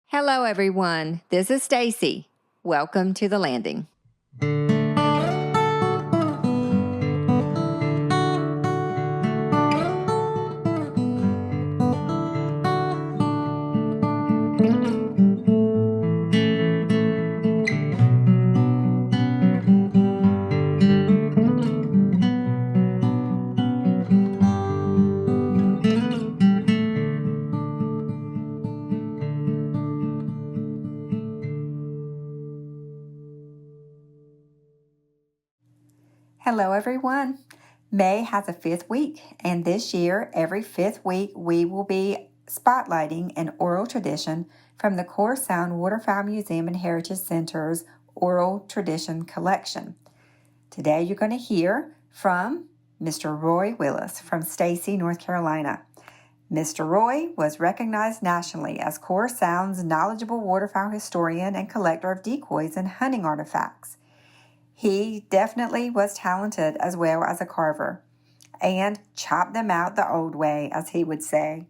Hello, everyone. This is Stacy. Welcome to the landing. Hello, everyone. May has a fifth week, and this year, every fifth week, we will be spotlighting an oral tradition from the Core Sound Waterfowl Museum and Heritage Center's Oral Tradition Collection. Today, you're going to hear from Mr. Roy Willis from Stacy, North Carolina. Mr. Roy was recognized nationally as Core Sound's knowledgeable waterfowl historian and collector of decoys and hunting artifacts. He definitely was talented as well as a carver, and chopped them out the old way, as he would say.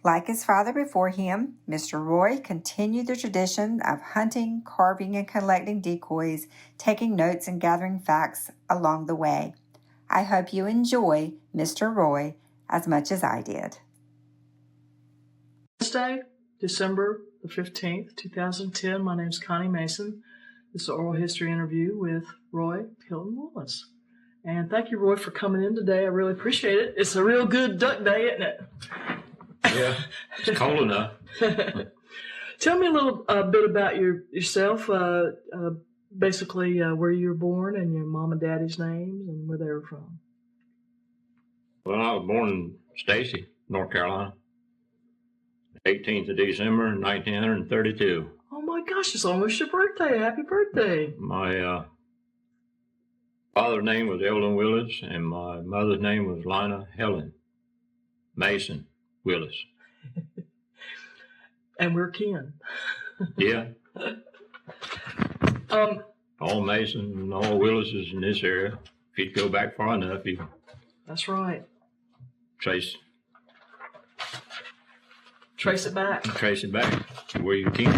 Like his father before him, Mr. Roy continued the tradition of hunting, carving, and collecting decoys, taking notes and gathering facts along the way. I hope you enjoy Mr. Roy as much as I did. Wednesday, December the 15th, 2010. My name is Connie Mason. This is an oral history interview with Roy Willis. And thank you, Roy, for coming in today. I really appreciate it. It's a real good duck day, isn't it? Yeah, it's cold enough. Tell me a little bit about yourself, basically where you were born and your mom and daddy's names and where they were from. Well, I was born in Stacy, North Carolina, 18th of December, 1932. Oh my gosh, it's almost your birthday. Happy birthday. My father's name was Eldon Willis, and my mother's name was Lina Helen Mason Willis. And we're kin. Yeah. All Mason and all Willises in this area. If you'd go back far enough, you That's right. trace it back. Trace it back to where you came.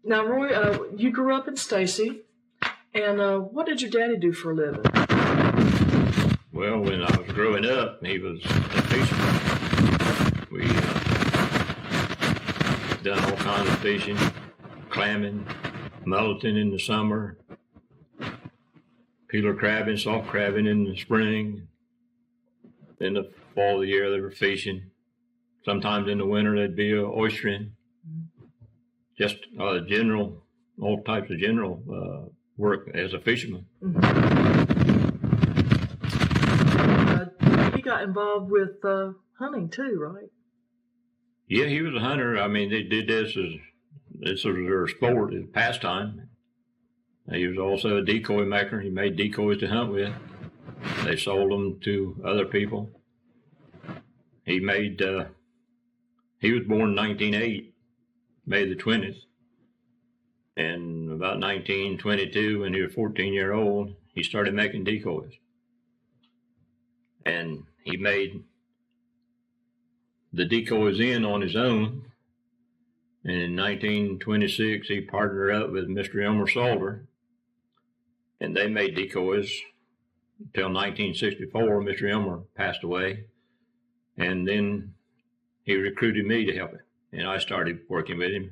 Now, Roy, you grew up in Stacy, and what did your daddy do for a living? Well, when I was growing up, he was a fisherman. We done all kinds of fishing, clamming, mulleting in the summer, peeler crabbing, soft crabbing in the spring. In the fall of the year, they were fishing. Sometimes in the winter, they'd be oystering. Just all types of general work as a fisherman. He got involved with hunting too, right? Yeah, he was a hunter. I mean, they did this was their sport, his pastime. He was also a decoy maker. He made decoys to hunt with. They sold them to other people. He was born in 1908. May the 20th, and about 1922, when he was 14-year-old, he started making decoys. And he made the decoys on his own, and in 1926, he partnered up with Mr. Elmer Salter, and they made decoys until 1964. Mr. Elmer passed away, and then he recruited me to help him. And I started working with him.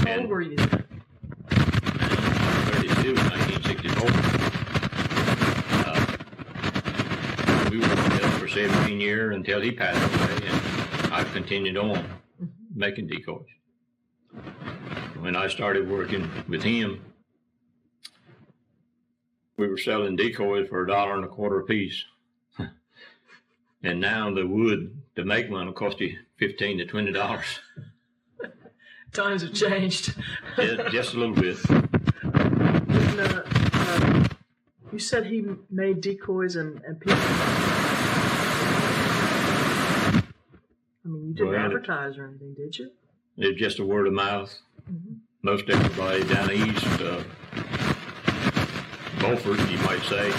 How old were you? 32, 1964. We were together for 17 years until he passed away, and I continued on making decoys. When I started working with him, we were selling decoys for $1.25 a piece. And now the wood to make one will cost you $15 to $20. Times have changed. Just a little bit. And, you said he made decoys and people. I mean, you didn't advertise or anything, did you? It was just a word of mouth. Mm-hmm. Most everybody down east, Beaufort, you might say,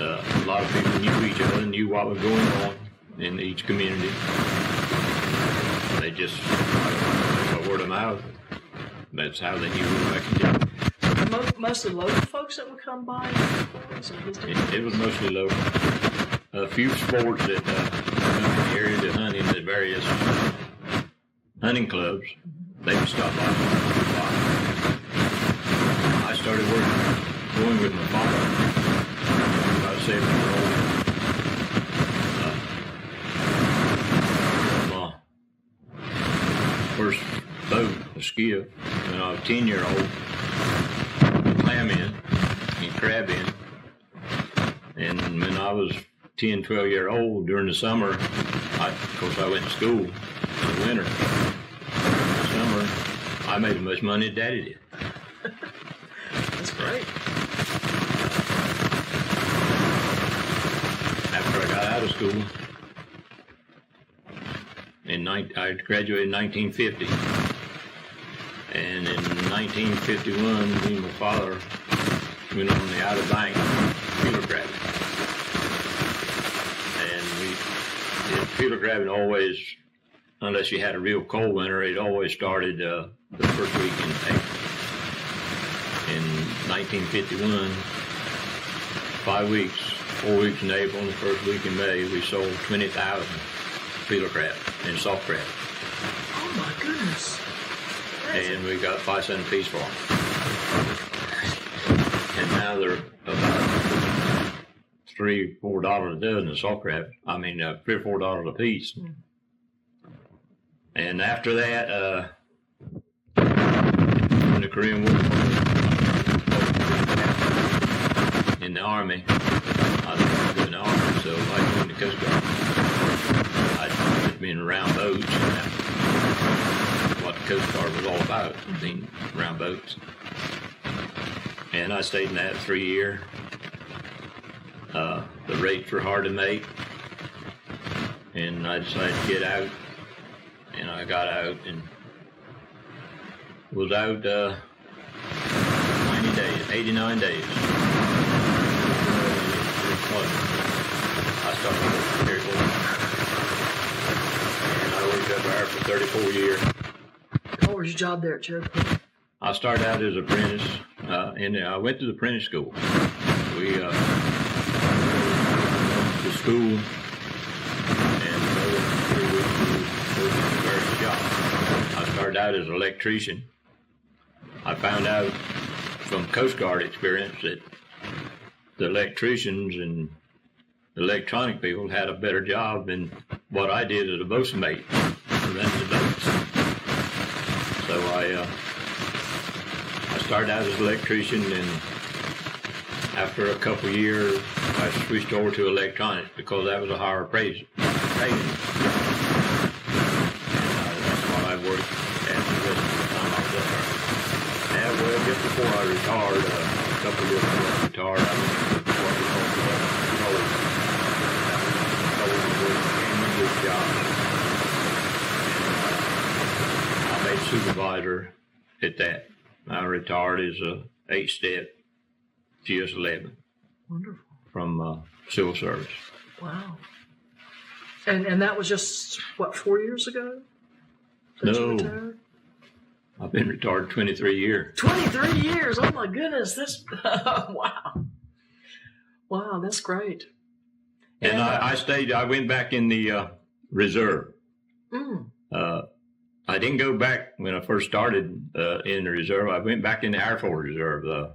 a lot of people knew each other, knew what was going on. in each community. They just, by word of mouth, that's how they knew what I could do. Mostly local folks that would come by? It was mostly local. A few sports that come in the area to hunt in the various hunting clubs, they would stop by. I started going with my father about 7 years old. First boat, a skiff, when I was 10-year-old, clam in and crab in. And when I was 10, 12-year-old, during the summer, of course I went to school in the winter. In the summer, I made as much money as Daddy did. That's great. After I got out of school, I graduated in 1950, and in 1951, me and my father went on the Outer Bank feeler grabbing. And we did feeler grabbing always, unless you had a real cold winter, it always started the first week in April. In 1951, 5 weeks, 4 weeks in April, and the first week in May, we sold 20,000 feeler crab and soft crab. Oh my goodness. And we got 5 cents a piece for them. And now they're about $3 or $4 a dozen of soft crab. I mean, $3 or $4 a piece. Mm. And after that, in the Korean War, in the Army, I was in the Army, so I joined the Coast Guard. I'd been around boats, and that's what the Coast Guard was all about, being around boats. And I stayed in that 3 years. The rates were hard to make, and I decided to get out, and I got out and was out 90 days, 89 days. I started working here, and I worked up there for 34 years. What was your job there at Cherokee? I started out as an apprentice, and I went to the apprentice school. We to school, and we worked in various jobs. I started out as an electrician. I found out from Coast Guard experience that the electricians and the electronic people had a better job than what I did as a boatswain mate, running the boats. So I started out as an electrician, and after a couple of years, I switched over to electronics because that was a higher pay. And that's what I worked at the rest of the time I was up there. And well, just before I retired, a couple of years before I retired, I went to what we call a good job. And I made supervisor at that. I retired as a 8-step GS-11. Wonderful. From civil service. Wow. And that was just, what, 4 years ago? That you retired? I've been retired 23 years. 23 years? Oh my goodness. That's, wow. Wow, that's great. And I went back in the reserve. Mm. I didn't go back when I first started in the reserve. I went back in the Air Force Reserve.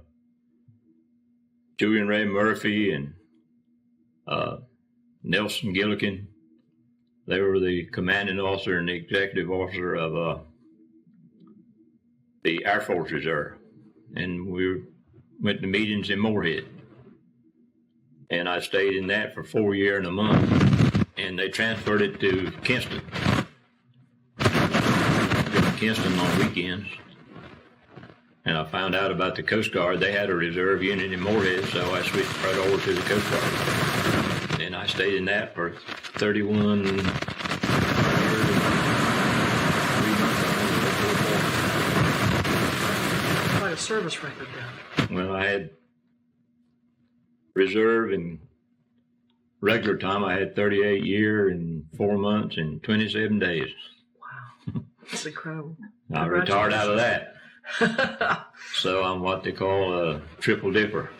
Julian Ray Murphy and Nelson Gillikin, they were the commanding officer and the executive officer of the Air Force Reserve. And we went to meetings in Moorhead. And I stayed in that for 4 years and a month. And they transferred it to Kinston. Kinston on weekends. And I found out about the Coast Guard. They had a reserve unit in Moorhead, so I switched right over to the Coast Guard. And I stayed in that for 31 years. Quite a service record then. Well, I had reserve and regular time, I had 38 years and 4 months and 27 days. Wow. That's incredible. I retired out of that. So I'm what they call a triple dipper.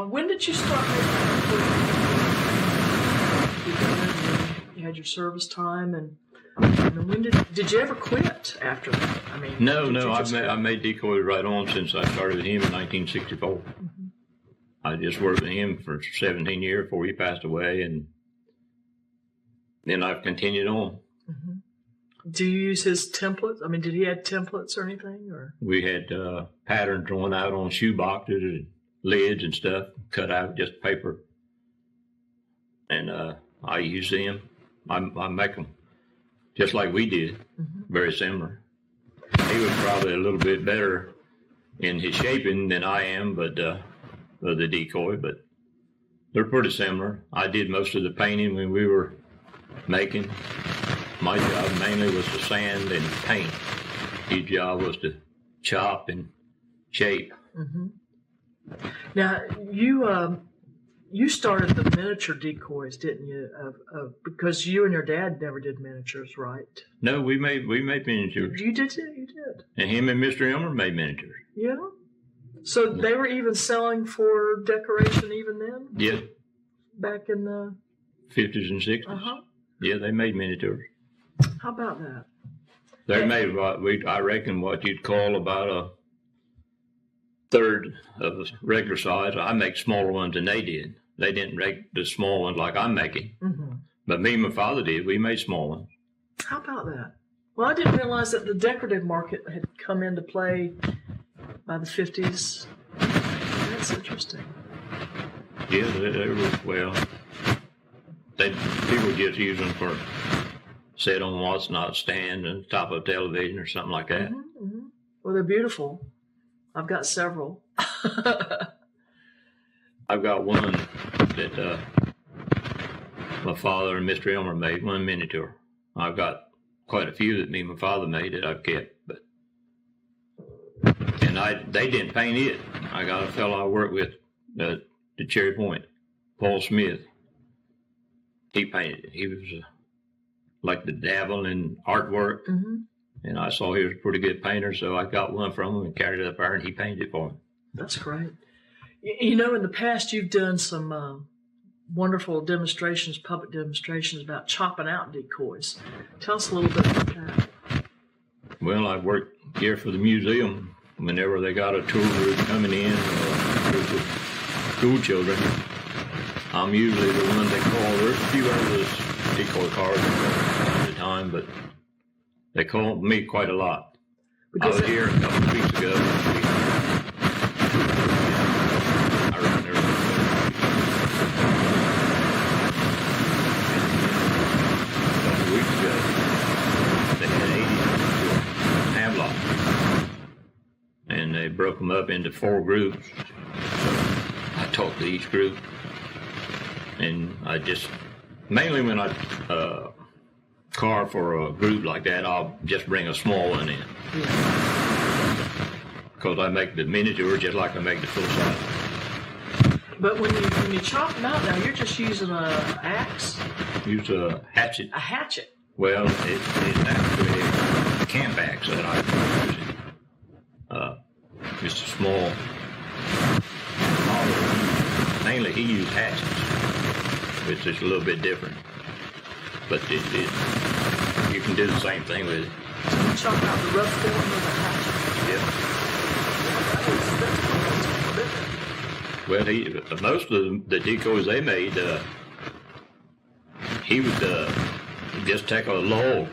When did you start making? You had your service time, and when did you ever quit after that? I mean, No, I made decoys right on since I started with him in 1964. Mm-hmm. I just worked with him for 17 years before he passed away, and then I've continued on. Mm-hmm. Do you use his templates? I mean, did he have templates or anything? Or we had patterns drawn out on shoe boxes and lids and stuff, cut out just paper, and I use them. I make them just like we did, very similar. He was probably a little bit better in his shaping than I am, but the decoy, but they're pretty similar. I did most of the painting when we were making. My job mainly was to sand and paint. His job was to chop and shape. Mm-hmm. Now, you started the miniature decoys, didn't you? Because you and your dad never did miniatures, right? No, we made miniatures. You did too. You did. And him and Mr. Elmer made miniatures. Yeah. So they were even selling for decoration even then? Yeah. Back in the 50s and 60s. Uh-huh. Yeah, they made miniatures. How about that? They made I reckon what you'd call about a third of the regular size. I make smaller ones than they did. They didn't make the small ones like I'm making. Mm-hmm. But me and my father did. We made small ones. How about that? Well, I didn't realize that the decorative market had come into play by the 50s. That's interesting. Yeah, they were, well, people just use them for set on what's not stand on top of a television or something like that. Mm-hmm, mm-hmm. Well, they're beautiful. I've got several. I've got one that my father and Mr. Elmer made, one miniature. I've got quite a few that me and my father made that I've kept, and they didn't paint it. I got a fellow I work with at the Cherry Point, Paul Smith. He painted it. He was like the dabble in artwork, and I saw he was a pretty good painter, so I got one from him and carried it up there, and he painted it for me. That's great. You know, in the past, you've done some wonderful demonstrations, public demonstrations about chopping out decoys. Tell us a little bit about that. Well, I worked here for the museum whenever they got a tour group coming in, or a group of school children. I'm usually the one they call. There's a few others decoy cars at the time, but they call me quite a lot. Because I was here a couple of weeks ago. I ran there a couple of weeks ago. They had 80 hamlocks, and they broke them up into 4 groups. So I talked to each group. And I just, mainly when I carve for a group like that, I'll just bring a small one in. Because I make the miniature just like I make the full size. But when you chop them out now, you're just using an axe? Use a hatchet. A hatchet? Well, it's actually a camp axe that I'm using. Just a small model. Mainly he used hatchets. It's just a little bit different, but you can do the same thing with it. So you chop out the rough form with a hatchet? Yeah. Well, most of the decoys they made, he would just take a log,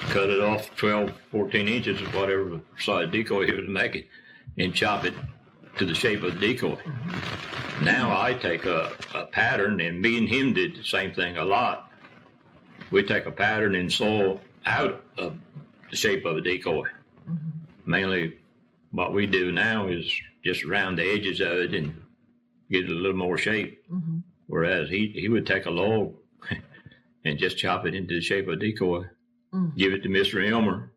cut it off 12, 14 inches, or whatever size decoy he was making, and chop it to the shape of the decoy. Now I take a pattern, and me and him did the same thing a lot. We take a pattern and saw out of the shape of a decoy. Mainly what we do now is just around the edges of it and get it a little more shape. Whereas he would take a log and just chop it into the shape of a decoy, give it to Mr. Elmer.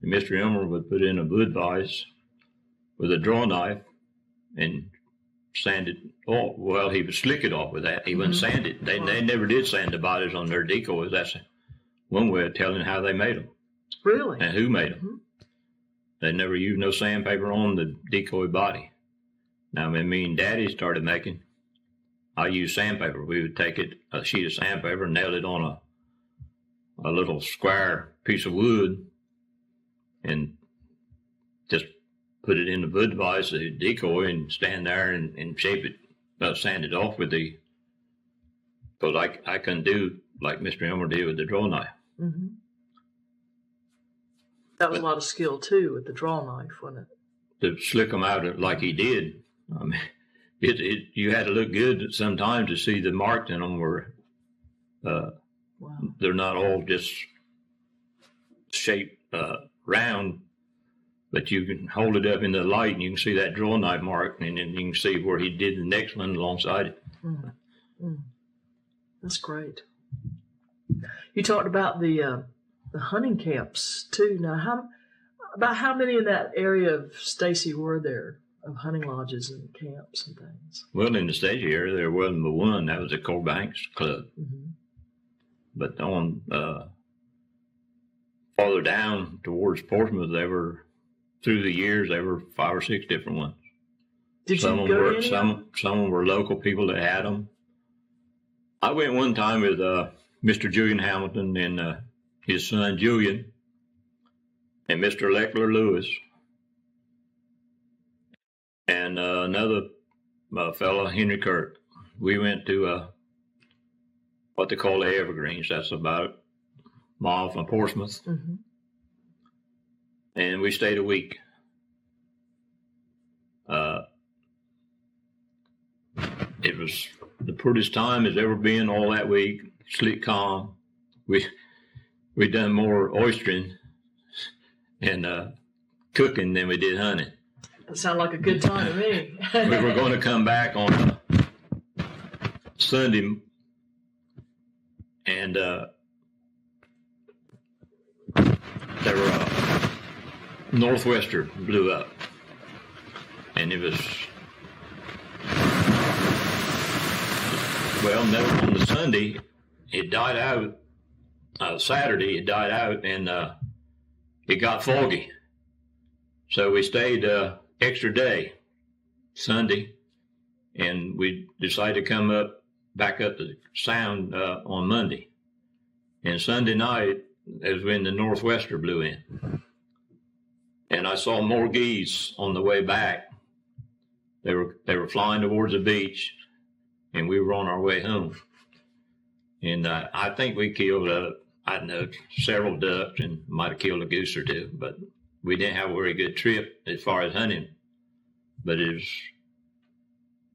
And Mr. Elmer would put in a wood vise with a draw knife and sand it off. Well, he would slick it off with that. He wouldn't sand it. They never did sand the bodies on their decoys. That's one way of telling how they made them. Really? And who made them. They never used no sandpaper on the decoy body. Now, when me and Daddy started making, I used sandpaper. We would take a sheet of sandpaper, and nail it on a little square piece of wood, and just put it in the wood device, the decoy, and stand there and shape it, sand it off with because I couldn't do like Mr. Elmer did with the draw knife. Mm-hmm. That was a lot of skill, too, with the draw knife, wasn't it? To slick them out like he did. I mean, you had to look good sometimes to see the marks in them were, Wow. they're not all just shaped round, but you can hold it up in the light and you can see that draw knife mark, and then you can see where he did the next one alongside it. That's great. You talked about the hunting camps too. Now, how many in that area of Stacy were there, of hunting lodges and camps and things? Well, in the Stacy area, there wasn't but one. That was the Core Banks Club. Mm-hmm. But on farther down towards Portsmouth, through the years, there were 5 or 6 different ones. Did you go to any? Some were local people that had them. I went one time with Mr. Julian Hamilton and his son Julian, and Mr. Leckler Lewis, and another fellow, Henry Kirk. We went to what they call the Evergreens. That's about a mile from Portsmouth. Mm-hmm. And we stayed a week. It was the prettiest time it's ever been all that week. Slick, calm. We done more oystering and cooking than we did hunting. That sounded like a good time to me. We were going to come back on Sunday, and there were a northwester blew up, and it was on the Sunday it died out. Saturday it died out, and it got foggy, so we stayed extra day Sunday, and we decided to come back up the sound on Monday. And Sunday night is when the northwester blew in, and I saw more geese on the way back. They were flying towards the beach, and we were on our way home. And I think we killed I don't know, several ducks, and might have killed a goose or two, but we didn't have a very good trip as far as hunting. But to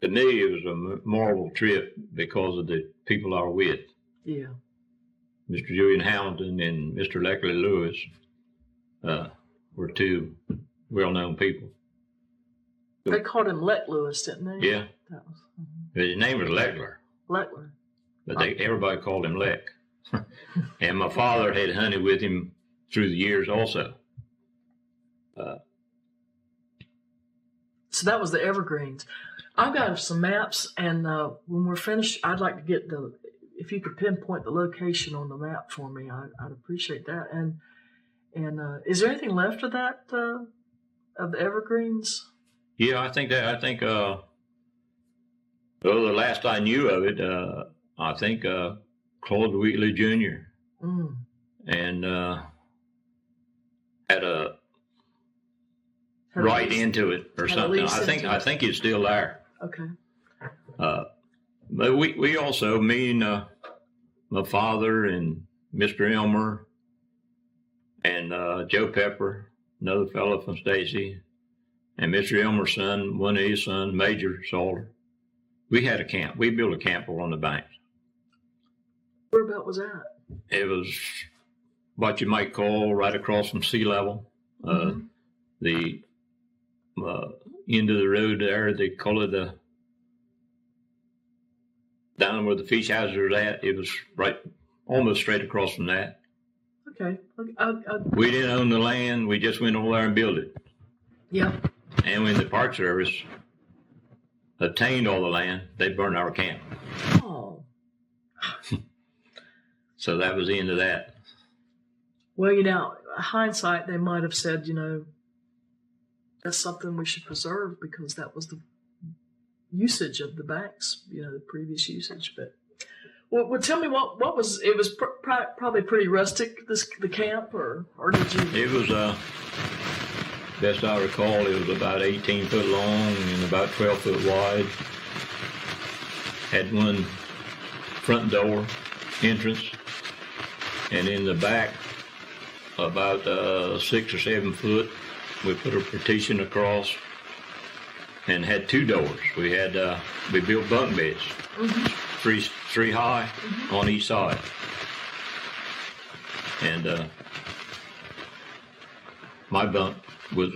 me, it was a memorable trip because of the people I was with. Yeah. Mr. Julian Hamilton and Mr. Leckler Lewis were 2 well-known people. They called him Leck Lewis, didn't they? Yeah. His name was Leckler. Leckler. But everybody called him Leck. And my father had hunted with him through the years also. So that was the Evergreens. I've got some maps, and when we're finished, I'd like to get if you could pinpoint the location on the map for me, I'd appreciate that. And is there anything left of that, of the Evergreens? Yeah, I think the last I knew of it, I think Claude Wheatley Jr. And had a right into it or something. I think it's still there. Okay. But we also, me and my father and Mr. Elmer and Joe Pepper, another fellow from Stacy, and Mr. Elmer's son, one of his sons, Major Salter. We had a camp. We built a camp on the banks. Where about was that? It was what you might call right across from sea level. The end of the road there, they call it down where the fish houses are at. It was right, almost straight across from that. Okay. We didn't own the land. We just went over there and built it. Yeah. And when the Park Service obtained all the land, they burned our camp. Oh. So that was the end of that. Well, hindsight, they might have said, that's something we should preserve because that was the usage of the banks, the previous usage. But well, tell me what was it was probably pretty rustic, the camp, or did you? It was best I recall, it was about 18 foot long and about 12 foot wide. Had one front door entrance, and in the back, about 6 or 7 foot, we put a partition across and had 2 doors. We built bunk beds, three high on each side. And my bunk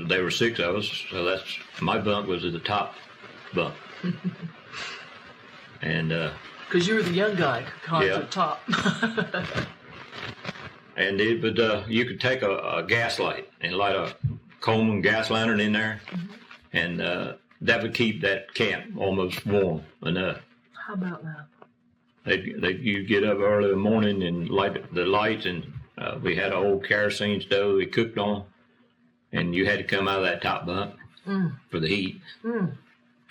there were 6 of us, so my bunk was at the top bunk. And because you were the young guy, climbed to the top. And you could take a gas light and light a Coleman gas lantern in there, and that would keep that camp almost warm enough. How about that? You'd get up early in the morning and light the lights, and we had an old kerosene stove we cooked on, and you had to come out of that top bunk for the heat. How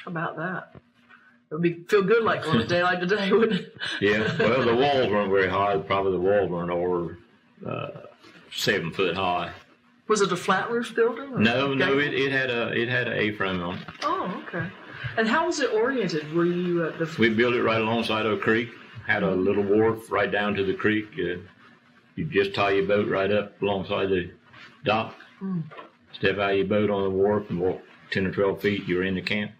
about that? It would feel good like on a day like today, wouldn't it? Yeah, well, the walls weren't very high. Probably the walls weren't over 7 foot high. Was it a flat roof building? No, it had an A-frame on it. Oh, okay. And how was it oriented? Were you at the? We built it right alongside of a creek. Had a little wharf right down to the creek. You just tie your boat right up alongside the dock. Step out of your boat on the wharf and walk 10 or 12 feet. You're in the camp.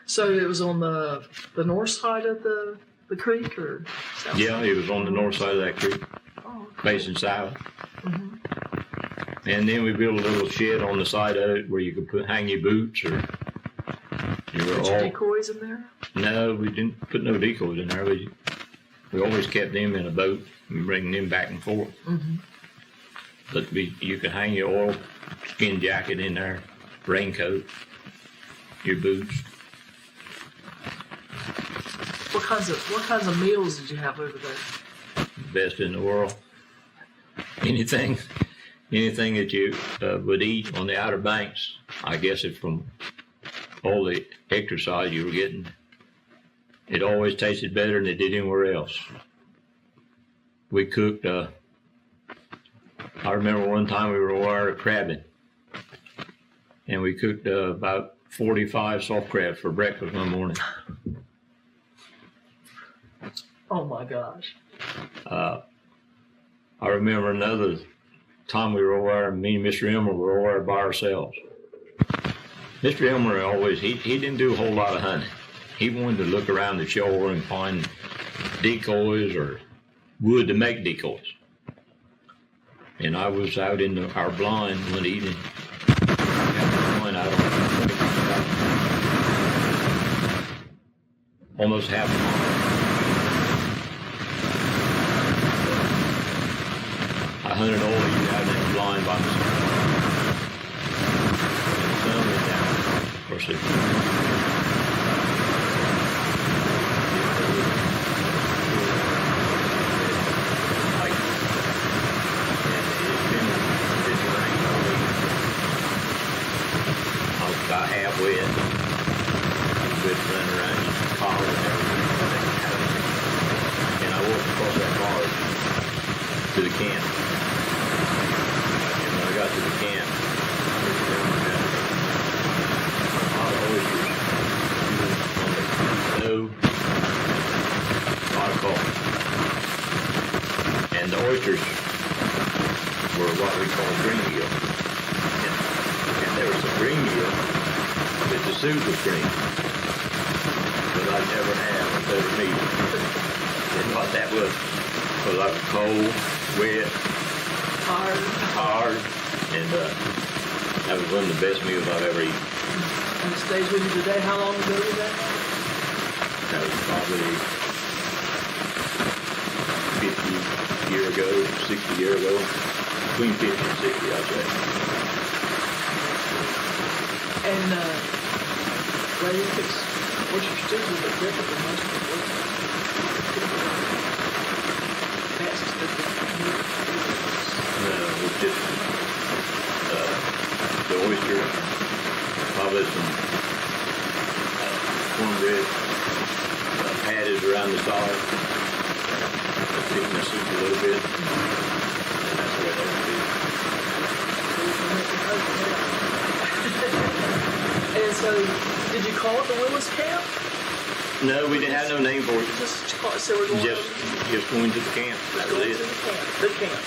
So it was on the north side of the creek, or south? Yeah, it was on the north side of that creek, facing south. And then we built a little shed on the side of it where you could hang your boots or. Put your decoys in there? No, we didn't put no decoys in there. We always kept them in a boat and bring them back and forth. But you could hang your oil skin jacket in there, raincoat, your boots. What kinds of meals did you have over there? Best in the world. Anything that you would eat on the Outer Banks. I guess it's from all the exercise you were getting. It always tasted better than it did anywhere else. We cooked. I remember one time we were over crabbing, and we cooked about 45 soft crabs for breakfast one morning. Oh my gosh. I remember another time we were over there, me and Mr. Elmer were over there by ourselves. Mr. Elmer he didn't do a whole lot of hunting. He wanted to look around the shore and find decoys or wood to make decoys. And I was out in our blind one evening. Almost half a mile. I hunted all of you out in the blind by myself. And the sun went down. Of course, about half wet. Good running around in the car and everything. And I walked across that barge to the camp. And when I got to the camp, a lot of oysters on the stove, a lot of coffee. And the oysters were what we call green eel. And there was some green eel that the soup was green, but I never had a better meal. And what that was like cold, wet, hard, and that was one of the best meals I've ever eaten. And it stays with you today. How long ago was that? That was probably 50 years ago, 60 years ago, between 50 and 60, I'd say. And well, you fix What you did was a bit different than most people. Fast as the No, it was just the oyster, probably some cornbread, patties around the side, thicken the soup a little bit, and that's the way that would be. And so, did you call it the Willis Camp? No, we didn't have no name for it. Just call it, so we're going Just going to the camp. That was going it. to the camp.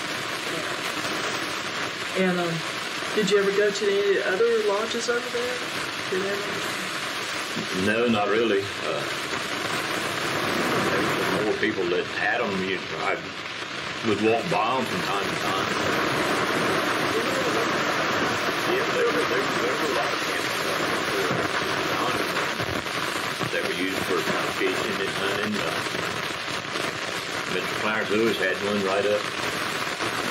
And did you ever go to any other lodges over there? Did ever? No, not really. There were some more people that had them. I would walk by them from time to time. Yeah, there were a lot of camps that were used for kind of fishing and hunting. Mr. Clarence Lewis had one right up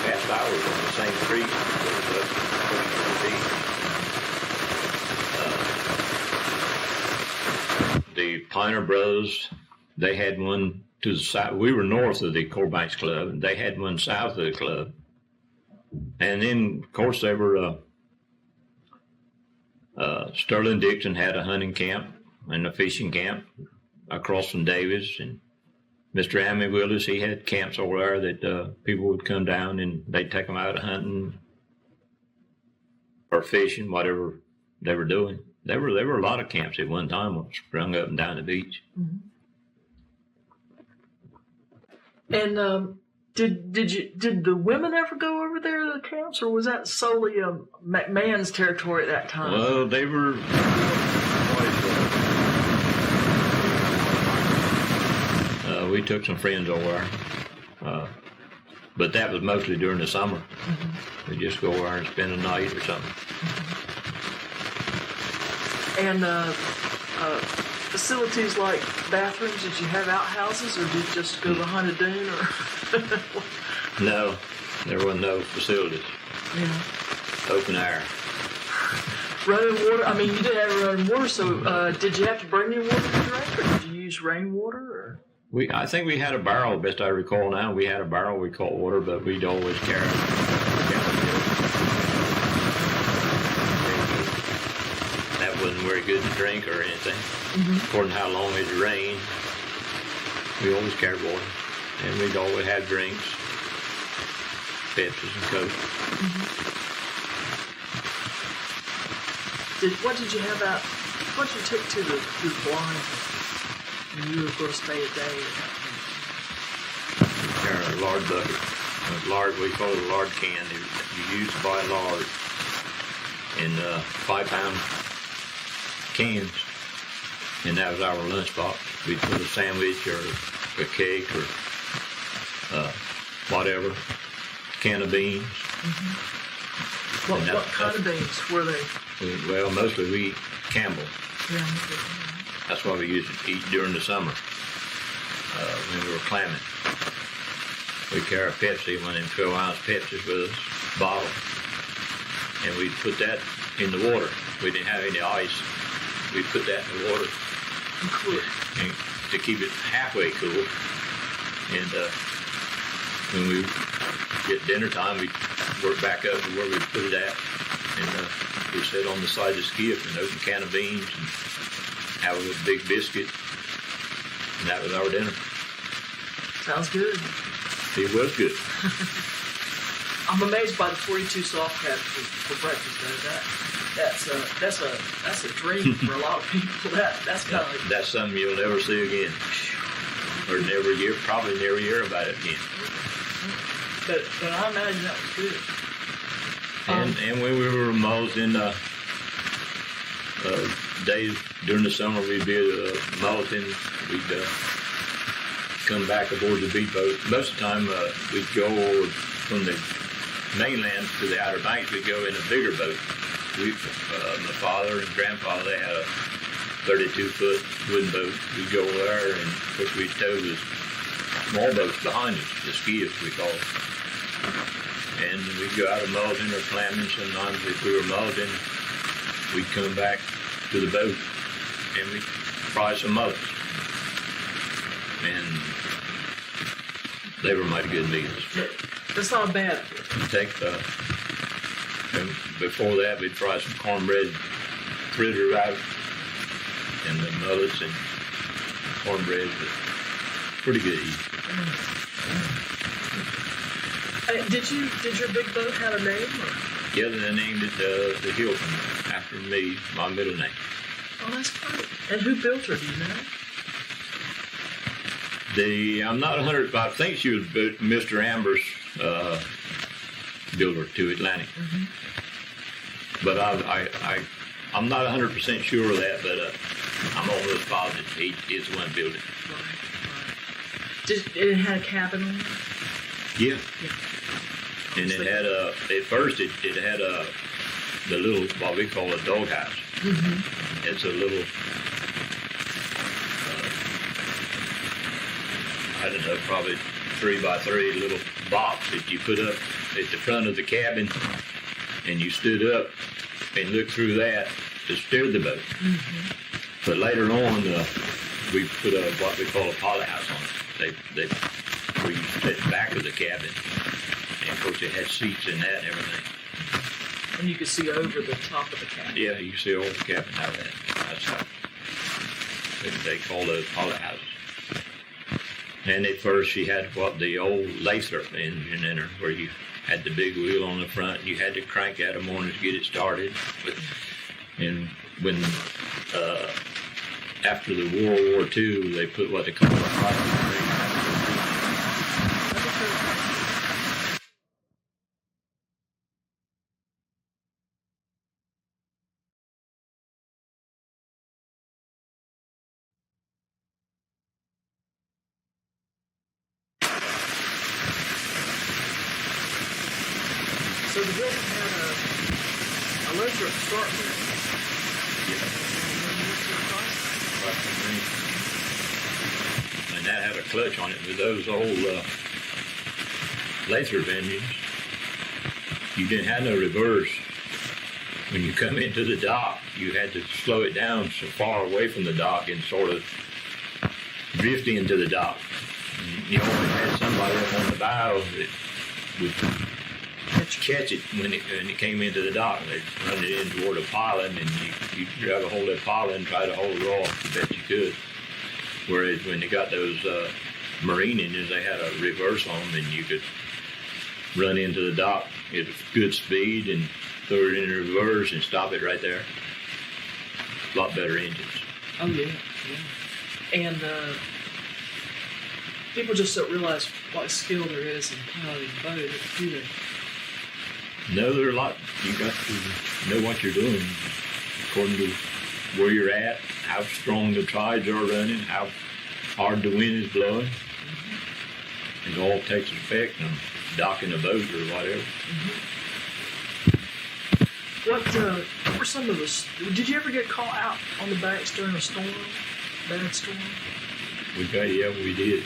past ours on the same creek. The Piner Brothers, they had one to the side. We were north of the Core Banks Club, and they had one south of the club. And then, of course, they were Sterling Dixon had a hunting camp and a fishing camp across from Davis, and Mr. Ammy Willis, he had camps over there that people would come down and they'd take them out hunting or fishing, whatever they were doing. There were a lot of camps at one time sprung up and down the beach. Mm-hmm. And did the women ever go over there to the camps, or was that solely McMahon's territory at that time? Well, they were we took some friends over there, but that was mostly during the summer. Mm-hmm. We'd just go over there and spend a night or something. Mm-hmm. And facilities like bathrooms, did you have outhouses, or did you just go behind a dune? Or No, there wasn't no facilities. Yeah. Open air. Running water, I mean, you did have running water, so did you have to bring any water to drink, or did you use rainwater? Or? I think we had a barrel, best I recall now. We had a barrel we caught water, but we'd always carry it. That wasn't very good to drink or anything. Mm-hmm. According to how long it rained, we always carried water. And we'd always have drinks, Pepsis and Coke. Mm-hmm. What did you have out? What did you take to the blind when you were going to stay a day? Carry a lard bucket. We call it a lard can. You used to buy lard in 5-pound cans, and that was our lunchbox. We'd put a sandwich or a cake or whatever, can of beans. Mm-hmm. What kind of beans were they? Well, mostly we eat Campbell. Yeah. That's what we used to eat during the summer when we were clamming. We'd carry a Pepsi, one of them 12-ounce Pepsis with us, bottle, and we'd put that in the water. We didn't have any ice. We'd put that in the water and cool it. And to keep it halfway cool. And when we get dinner time, we'd work back up to where we put it at, and we'd sit on the side of the skiff and open a can of beans and have a little big biscuit, and that was our dinner. Sounds good. It was good. I'm amazed by the 42 soft caps for breakfast. That's a dream for a lot of people. That's kind of that's something you'll never see again, or probably never hear about it again. But I imagine that was good. And when we were mulls in days during the summer, we'd be at Mulleton. We'd come back aboard the beach boat. Most of the time, we'd go from the mainland to the Outer Banks. We'd go in a bigger boat. My father and grandfather, they had a 32-foot wooden boat. We'd go there, and of course we'd tow the small boats behind us, the skiffs we call it. And we'd go out of Mulleton or clamming. Sometimes if we were Mulleton, we'd come back to the boat, and we'd fry some others. And they were mighty good meals. That's not bad. And before that, we'd fry some cornbread fritter out and the mullets and cornbread. Pretty good eat. Did your big boat have a name? Or? Yeah, they named it the Hilton after me, my middle name. Oh, that's great. And who built her? Do you know? I'm not 100, but I think she was Mr. Amber's builder to Atlantic. Mm-hmm. But I'm not 100% sure of that, but I'm almost positive he is the one who built it. Right. It had a cabin on it? Yeah. And it had at first it had the little, what we call a doghouse. Mm-hmm. It's a little, I don't know, probably 3x3 little box that you put up at the front of the cabin, and you stood up and looked through that to steer the boat. Mm-hmm. But later on, we put what we call a pilot house on it. We used to sit back of the cabin, and of course it had seats in that and everything. And you could see over the top of the cabin. Yeah, you see all the cabin out of that. That's how they call those pilot houses. And at first she had the old Lathrop engine in her, where you had the big wheel on the front. You had to crank that in the morning to get it started. And when after the World War II, they put what they call a rocket. So the building had a Lathrop start there. And that had a clutch on it with those old Lathrop engines. You didn't have no reverse. When you come into the dock, you had to slow it down so far away from the dock and sort of drift into the dock. And you always had somebody up on the bow that would catch it when it came into the dock. They'd run it in toward a piling, and you grab a hold of that piling and try to hold it off the best you could. Whereas when they got those marine engines, they had a reverse on them, and you could run into the dock at a good speed and throw it in reverse and stop it right there. A lot better engines. Oh, yeah. And people just don't realize what skill there is in piloting a boat, do they? No, there are a lot. You got to know what you're doing according to where you're at, how strong the tides are running, how hard the wind is blowing. Mm-hmm. It all takes effect on docking a boat or whatever. Mm-hmm. What were some of the... Did you ever get caught out on the banks during a storm? Bad storm? We did.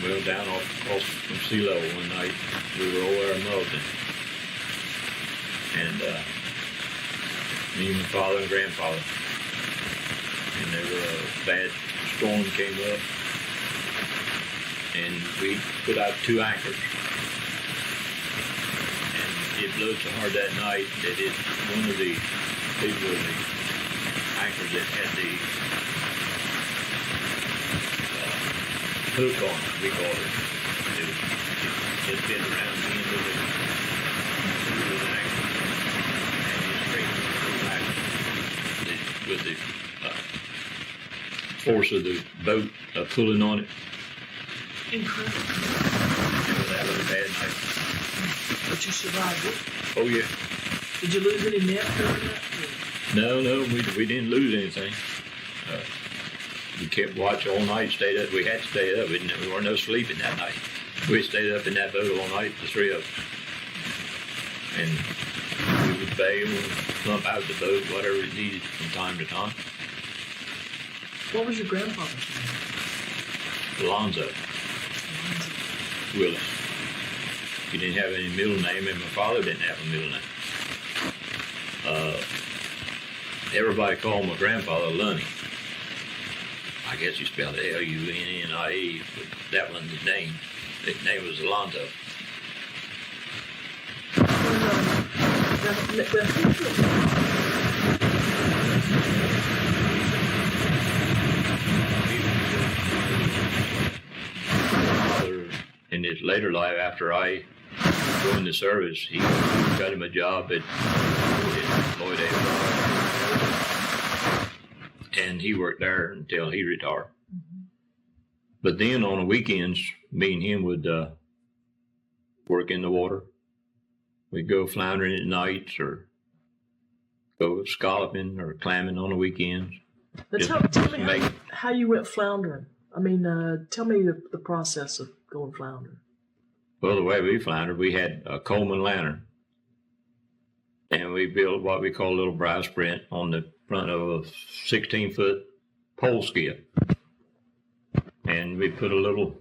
We were down across from sea level one night. We were over there in Milton. And me and my father and grandfather. And there was a bad storm came up. And we put out 2 anchors. And it blew so hard that night that one of the people with the anchors that had the hook on it, we call it. It just been around the end of the anchor. And it straight back with the force of the boat pulling on it. Incredible. That was a bad night. But you survived it? Oh, yeah. Did you lose any net during that? No, we didn't lose anything. We kept watch all night, stayed up. We had to stay up. We weren't no sleeping that night. We stayed up in that boat all night, the 3 of us. And we would bail and pump out the boat, whatever it needed from time to time. What was your grandfather's name? Alonzo Willis. He didn't have any middle name, and my father didn't have a middle name. everybody called my grandfather Lunny. I guess he spelled it Lunnie, but that wasn't his name. His name was Alonzo. In his later life, after I joined the service, he got him a job at Lloyd A. And he worked there until he retired. Mm-hmm. But then on the weekends, me and him would work in the water. We'd go floundering at nights or go scalloping or clamming on the weekends. Now tell me how you went floundering. I mean, tell me the process of going floundering. Well, the way we floundered, we had a Coleman lantern. And we built what we call a little bowsprit on the front of a 16-foot pole skip. And we put a little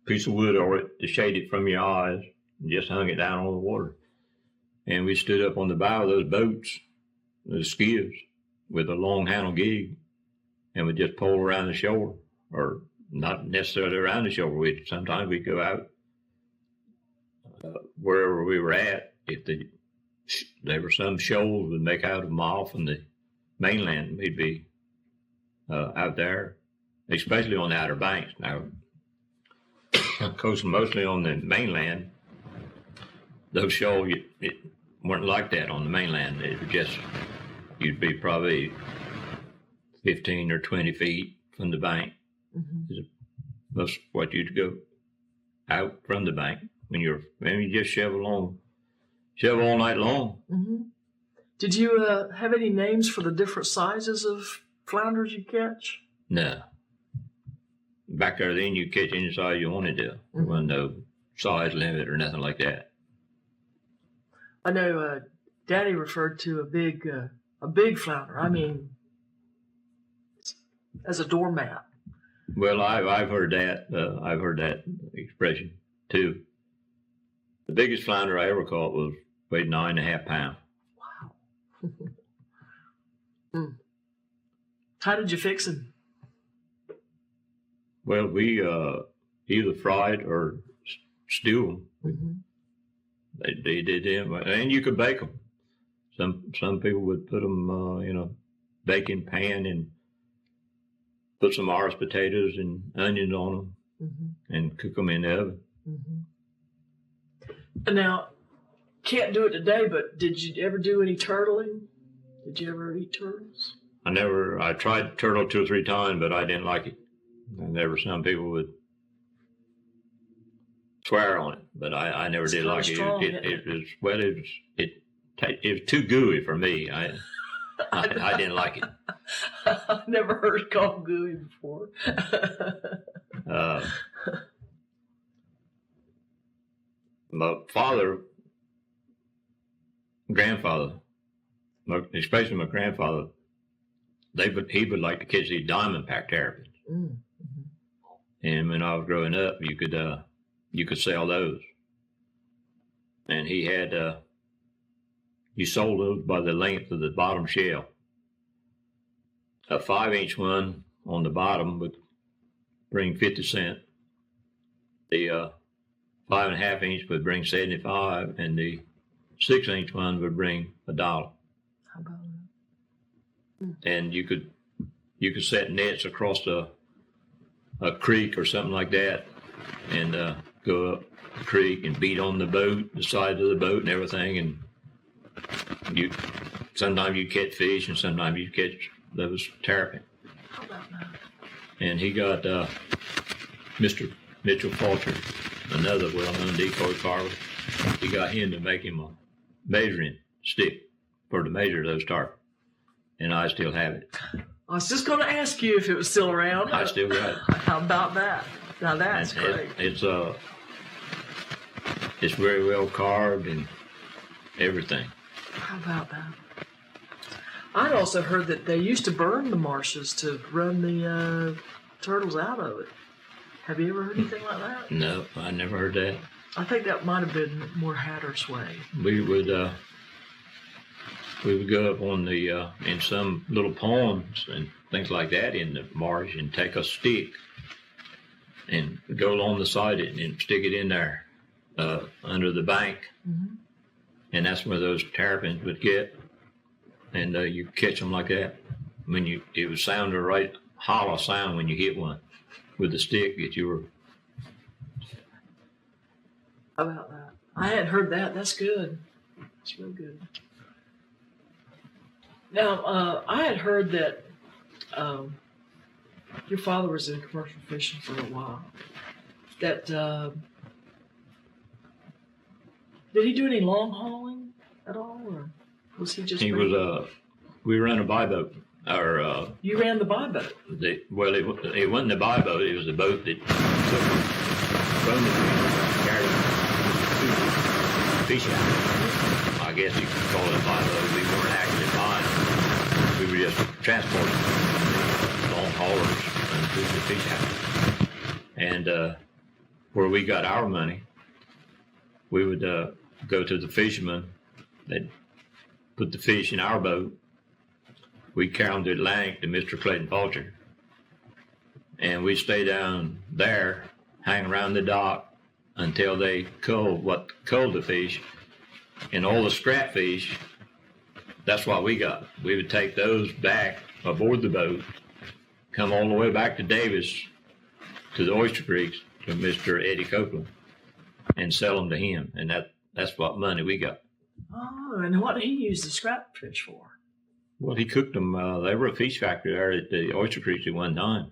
piece of wood over it to shade it from your eyes and just hung it down on the water. And we stood up on the bow of those boats, those skiffs, with a long handle gig, and we just pole around the shore, or not necessarily around the shore. Sometimes we'd go out wherever we were at. If there were some shoals we'd make out of them off from the mainland, we'd be out there, especially on the Outer Banks. Now, coasting mostly on the mainland, those shoals, it weren't like that on the mainland. It was just, you'd be probably 15 or 20 feet from the bank. Mm-hmm. That's what you'd go out from the bank when you just shovel all night long. Mm-hmm. Did you have any names for the different sizes of flounders you catch? No. Back there then, you catch any size you wanted to. Mm-hmm. There wasn't no size limit or nothing like that. I know Daddy referred to a big flounder. I mean, as a doormat. Well, I've heard that. I've heard that expression too. The biggest flounder I ever caught weighed 9.5 pounds. Wow. How did you fix him? Well, we either fried or stewed them. Mm-hmm. They did them, and you could bake them. Some people would put them in a baking pan and put some Irish potatoes and onions on them, mm-hmm. and cook them in the oven. Mm-hmm. Now, can't do it today, but did you ever do any turtling? Did you ever eat turtles? I tried turtle 2 or 3 times, but I didn't like it. And there were some people would swear on it, but I never did like it. It was too gooey for me. I didn't like it. I've never heard it called gooey before. My grandfather, especially my grandfather, he would like to catch these diamond-backed terrapins. Mm-hmm. And when I was growing up, you could sell those. And he had, you sold those by the length of the bottom shell. A 5-inch one on the bottom would bring 50 cents. The 5.5-inch would bring 75, and the 6-inch one would bring $1. How about that? And you could set nets across a creek or something like that, and go up the creek and beat on the boat, the side of the boat and everything, and sometimes you catch fish and sometimes you catch those terrapin. How about that? And he got Mr. Mitchell Falter, another well-known decoy carver. He got him to make him a measuring stick to measure those tarpon, and I still have it. I was just going to ask you if it was still around. I still got it. How about that? Now that's great. It's very well carved and everything. How about that? I'd also heard that they used to burn the marshes to run the turtles out of it. Have you ever heard anything like that? No, I never heard that. I think that might have been more Hatter's way. We would we would go up on the in some little ponds and things like that in the marsh and take a stick and go along the side of it and stick it in there under the bank. Mm-hmm. And that's where those terrapins would get, and you catch them like that. It would sound a right hollow sound when you hit one with the stick that you were. How about that? I hadn't heard that. That's good. That's real good. Now, I had heard that your father was in commercial fishing for a while. That did he do any long hauling at all, or was he just? He was. We ran a buy boat. You ran the buy boat. It wasn't a buy boat. It was a boat that took from the carried to the fish out. I guess you could call it a buy boat. We weren't actually buying. We were just transporting long haulers to the fish out. And where we got our money, we would go to the fishermen that put the fish in our boat. We'd carry them to Atlantic to Mr. Clayton Poulter. And we'd stay down there, hang around the dock until they culled the fish. And all the scrap fish, that's what we got. We would take those back aboard the boat, come all the way back to Davis, to the oyster creeks, to Mr. Eddie Copeland, and sell them to him. And that's what money we got. Oh, and what did he use the scrap fish for? Well, he cooked them. They were a fish factory there at the oyster creeks at one time.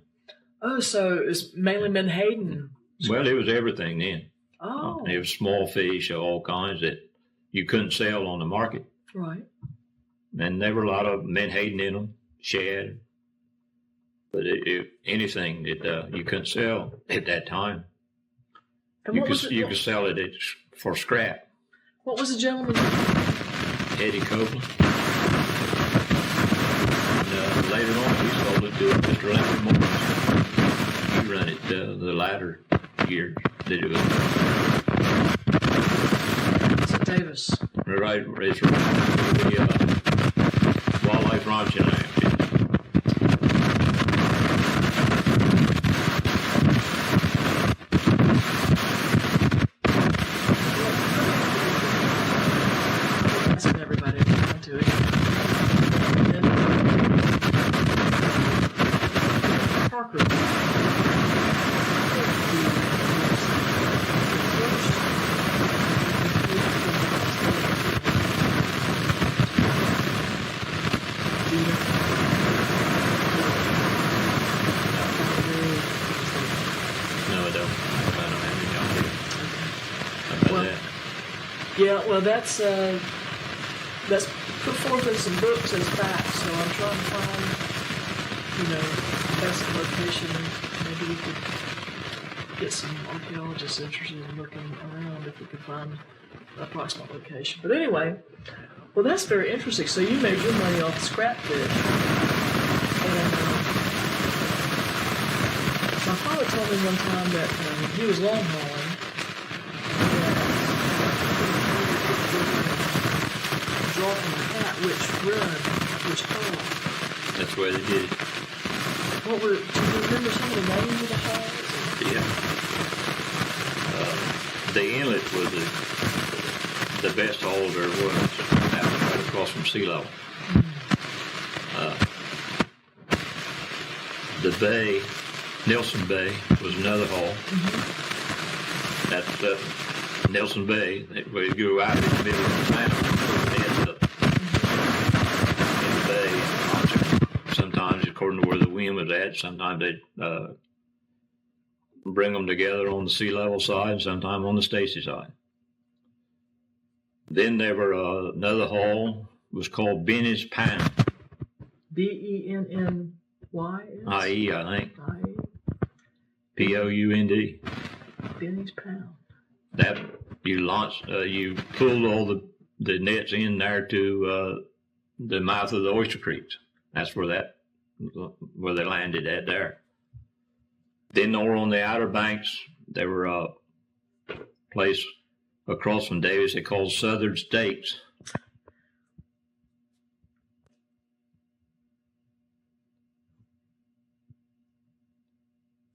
Oh, so it was mainly Menhaden. Well, it was everything then. Oh. It was small fish of all kinds that you couldn't sell on the market. Right. And there were a lot of Menhaden in them, shad. But anything that you couldn't sell at that time, And you could sell it for scrap. What was the gentleman's name? Eddie Copeland. And later on, we sold it to Mr. Lincoln Morris. He ran it the latter years that it was. It's at Davis. Right, it's the Wildlife Ranching Act. Asking everybody to come to it. And Parker. No, I don't. I don't have any down here. How about Well, that? yeah, well, that's put forth in some books as facts, so I'm trying to find, best location. Maybe we could get some archaeologists interested in looking around if we could find the approximate location. But anyway, well, that's very interesting. So you made your money off scrap fish. And my father told me one time that he was long hauling. Draw from the hat which hole. That's where they did it. Do you remember some of the names of the holes? Yeah. The inlet was the best hole there was. That was right across from sea level. The bay, Nelson Bay, was another hole. Mm-hmm. That's Nelson Bay, where you go out in the middle of the town. In the bay, sometimes according to where the wind was at, sometimes they'd bring them together on the sea level side, and sometimes on the Stacy side. Then there were another hole was called Benny's Pound. Benny? I.E., I think. I-E. Pound. Benny's Pound. That you launched, you pulled all the nets in there to the mouth of the oyster creeks. That's where they landed at there. Then over on the outer banks, there were a place across from Davis they called Southern States.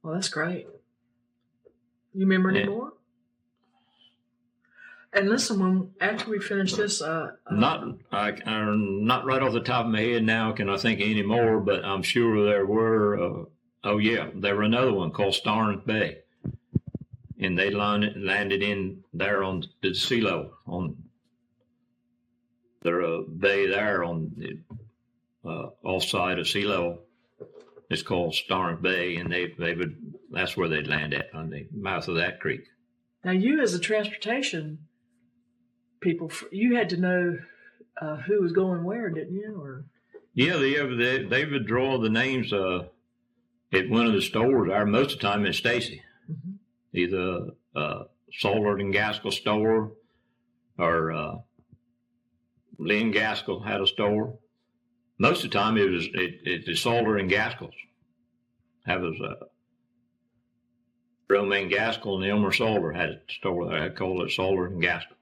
Well, that's great. You remember any more? And listen, after we finish this, not right off the top of my head now can I think of any more, but I'm sure there were. There were another one called Starnes Bay, and they landed in there on the silo on their bay there on the offside of Silo. It's called Starnes Bay, and that's where they'd land at, on the mouth of that creek. Now, you as a transportation people, you had to know who was going where, didn't you? Or yeah, they would draw the names at one of the stores. Most of the time in Stacy, either Solar and Gaskell store or Lynn Gaskell had a store. Most of the time it was Solar and Gaskell's. That was Romaine Gaskell and Elmer Solar had a store there. I called it Solar and Gaskell.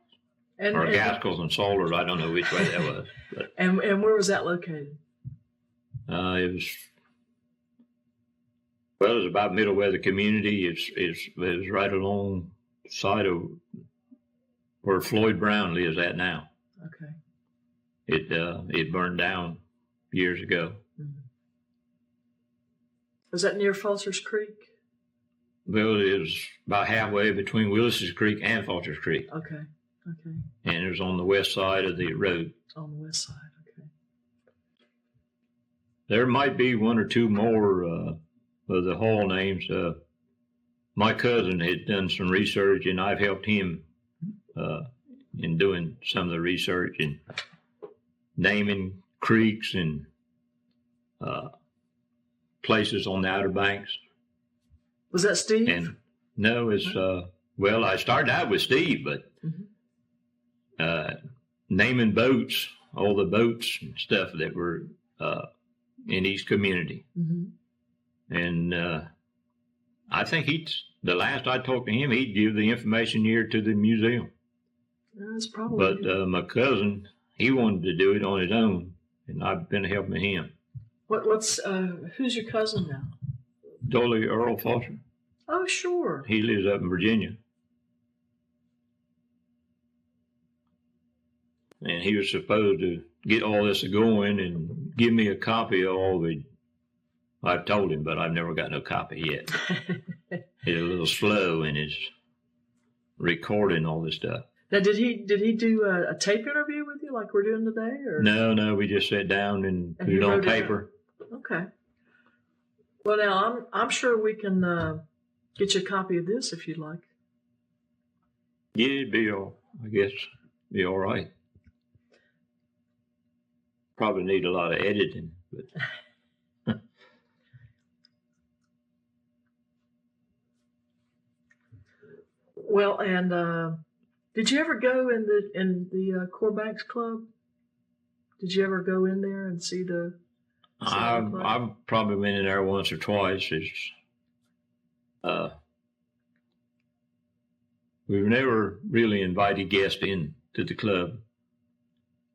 Or Gaskell's and Solars, I don't know which way that was. But, and where was that located? It was about middle of the community. It was right along the side of where Floyd Brown lives at now. Okay. It burned down years ago. Mm-hmm. Was that near Falter's Creek? Well, it was about halfway between Willis's Creek and Falter's Creek. Okay. And it was on the west side of the road. On the west side, okay. There might be one or two more of the hall names. My cousin had done some research, and I've helped him in doing some of the research and naming creeks and places on the Outer Banks. Was that Steve? And no, it's I started out with Steve, but naming boats, all the boats and stuff that were in each community. Mm-hmm. And I think the last I talked to him, he'd give the information here to the museum. That's probably. But my cousin, he wanted to do it on his own, and I've been helping him. Who's your cousin now? Dolly Earl Foster. Oh, sure. He lives up in Virginia. And he was supposed to get all this going and give me a copy of all the. I've told him, but I've never got no copy yet. He's a little slow in his recording all this stuff. Now, did he do a tape interview with you like we're doing today? Or? No, we just sat down and put it on paper. Okay. Well, now I'm sure we can get you a copy of this if you'd like. Yeah, it'd be all right. Probably need a lot of editing, but. Well, and did you ever go in the Core Banks Club? Did you ever go in there and see the? I've probably been in there once or twice. We've never really invited guests in to the club.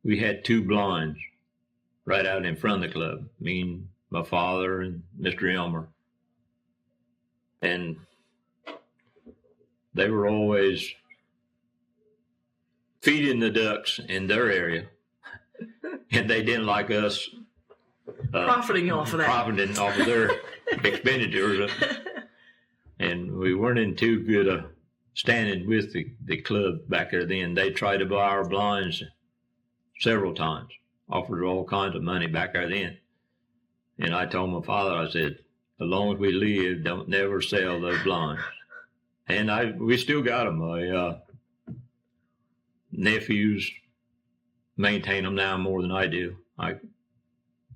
We had two blinds right out in front of the club, me and my father and Mr. Elmer. And they were always feeding the ducks in their area, and they didn't like us profiting off of that. Profiting off of their expenditures. And we weren't in too good a standing with the club back there then. They tried to buy our blinds several times, offered all kinds of money back there then. And I told my father, I said, as long as we live, don't never sell those blinds. And we still got them. My nephews maintain them now more than I do. I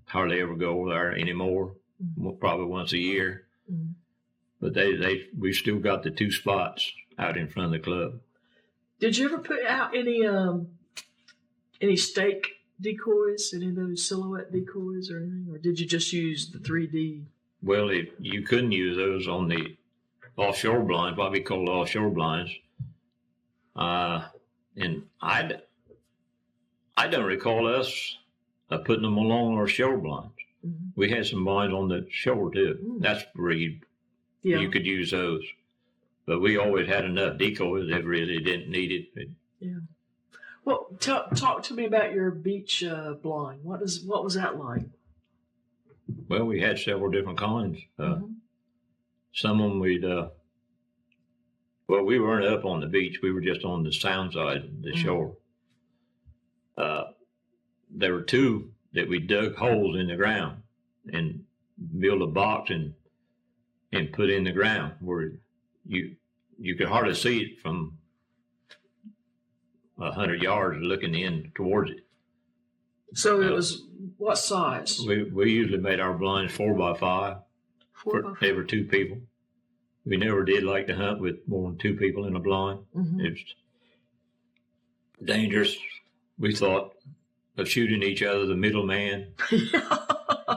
hardly ever go over there anymore, probably once a year. Mm-hmm. But we still got the two spots out in front of the club. Did you ever put out any stake decoys, any of those silhouette decoys or anything? Or did you just use the 3D? Well, you couldn't use those on the offshore blinds, what we call offshore blinds. And I don't recall us putting them along our shore blinds. Mm-hmm. We had some blinds on the shore too. Mm-hmm. That's where you Yeah. You could use those. But we always had enough decoys that really didn't need it. Yeah. Well, talk to me about your beach blind. What was that like? Well, we had several different kinds. Some of them well, we weren't up on the beach. We were just on the sound side of the shore. There were two that we dug holes in the ground and built a box and put in the ground where you could hardly see it from 100 yards looking in towards it. So it was what size? We usually made our blinds 4x5 for every 2 people. We never did like to hunt with more than 2 people in a blind. It's dangerous. We thought of shooting each other, the middleman,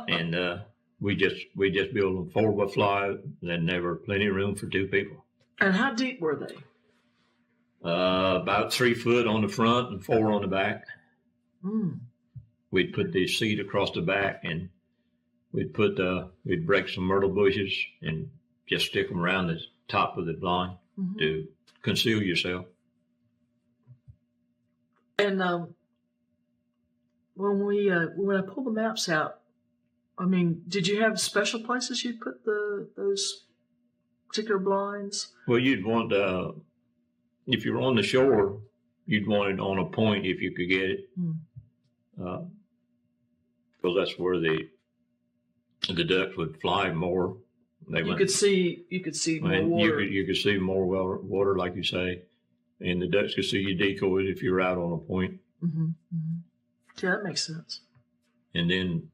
and we just built them 4x5. Then there were plenty of room for 2 people. And how deep were they? About 3 foot on the front and 4 on the back. We'd put the seat across the back, and we'd break some myrtle bushes and just stick them around the top of the blind to conceal yourself. And when I pulled the maps out, I mean, did you have special places you put those particular blinds? Well, you'd want if you were on the shore, you'd want it on a point if you could get it, because that's where the ducks would fly more. You could see more water. You could see more water, like you say, and the ducks could see your decoys if you were out on a point. Yeah, that makes sense. And then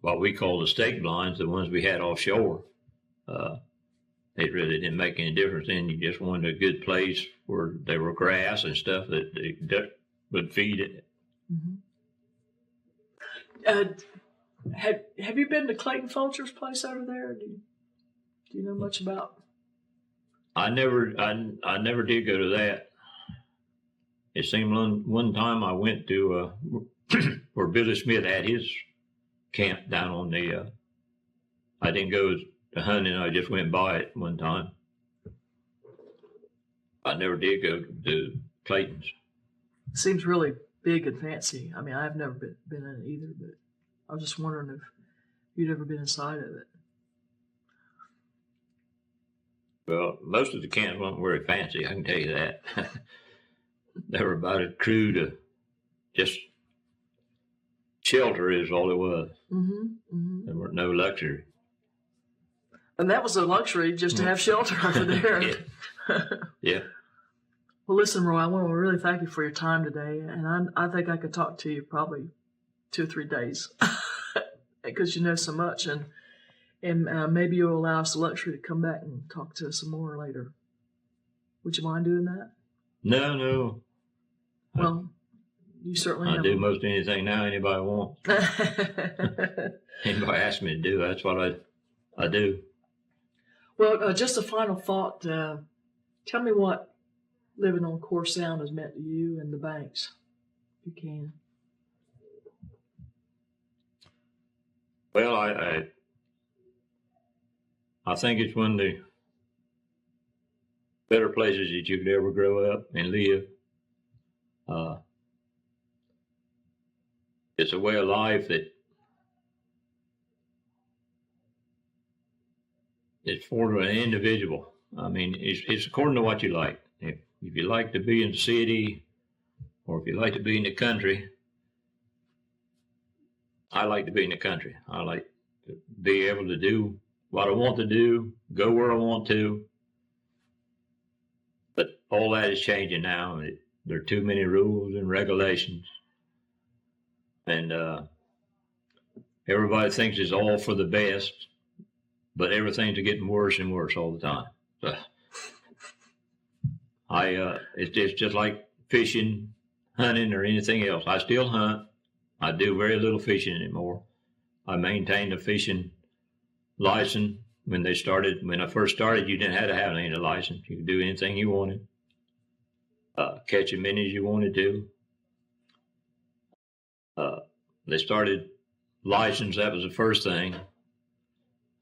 what we call the stake blinds, the ones we had offshore, it really didn't make any difference. Then you just wanted a good place where there were grass and stuff that the duck would feed it. Have you been to Clayton Fulcher's place over there? Do you know much about? I never did go to that. It seemed one time I went to where Billy Smith had his camp down on the. I didn't go to hunting. I just went by it one time. I never did go to Clayton's. It seems really big and fancy. I mean, I've never been in it either, but I was just wondering if you'd ever been inside of it. Well, most of the camps weren't very fancy, I can tell you that. They were about as crude to just shelter is all it was. There were no luxury. And that was a luxury just to have shelter over there. Yeah. Well, listen, Roy, I want to really thank you for your time today. And I think I could talk to you probably 2 or 3 days because you know so much. And maybe you'll allow us the luxury to come back and talk to us some more later. Would you mind doing that? No. Well, you certainly I do most anything now anybody wants. Anybody asks me to do, that's what I do. Well, just a final thought. Tell me what living on Core Sound has meant to you and the Banks, if you can. Well, I think it's one of the better places that you could ever grow up and live. It's a way of life that it's for an individual. I mean, it's according to what you like. If you like to be in the city or if you like to be in the country, I like to be in the country. I like to be able to do what I want to do, go where I want to. But all that is changing now. There are too many rules and regulations. And everybody thinks it's all for the best, but everything's getting worse and worse all the time. So it's just like fishing, hunting, or anything else. I still hunt. I do very little fishing anymore. I maintained a fishing license when I first started. You didn't have to have any license. You could do anything you wanted, catch as many as you wanted to. They started license. That was the first thing.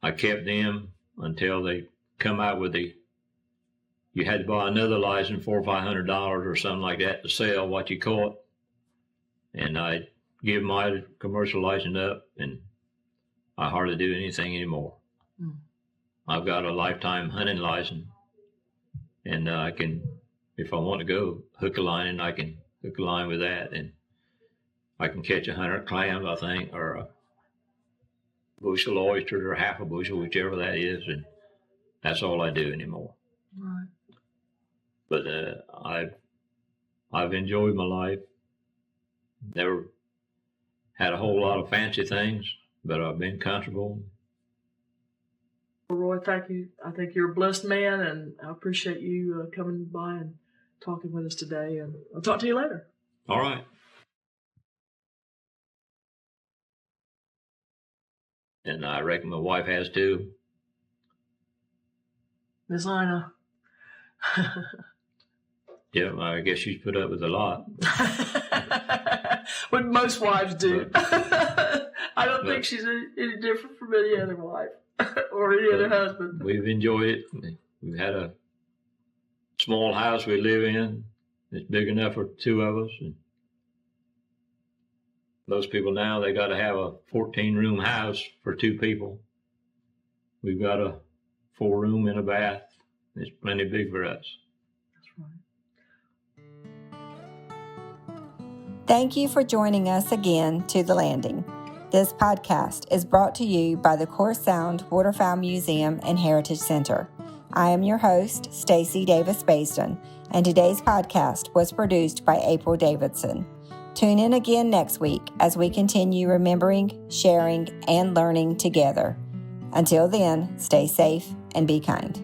I kept them. until they come out with you had to buy another license, $400 or $500 or something like that to sell what you caught. And I give my commercial license up, and I hardly do anything anymore. I've got a lifetime hunting license, and I can, if I want to go hook a line, and I can hook a line with that, and I can catch 100 clams, I think, or a bushel of oysters, or half a bushel, whichever that is, and that's all I do anymore. Right. But I've enjoyed my life. Never had a whole lot of fancy things, but I've been comfortable. Well, Roy, thank you. I think you're a blessed man, and I appreciate you coming by and talking with us today. And I'll talk to you later. All right. And I reckon my wife has too. Miss Ina. Yeah, I guess she's put up with a lot. What most wives do. I don't think she's any different from any other wife or any other husband. We've enjoyed it. We've had a small house we live in. It's big enough for two of us. And most people now, they got to have a 14-room house for two people. We've got a 4-room and a bath. It's plenty big for us. That's right. Thank you for joining us again to The Landing. This podcast is brought to you by the Core Sound Waterfowl Museum and Heritage Center. I am your host, Stacy Davis Basden, and today's podcast was produced by April Davidson. Tune in again next week as we continue remembering, sharing, and learning together. Until then, stay safe and be kind.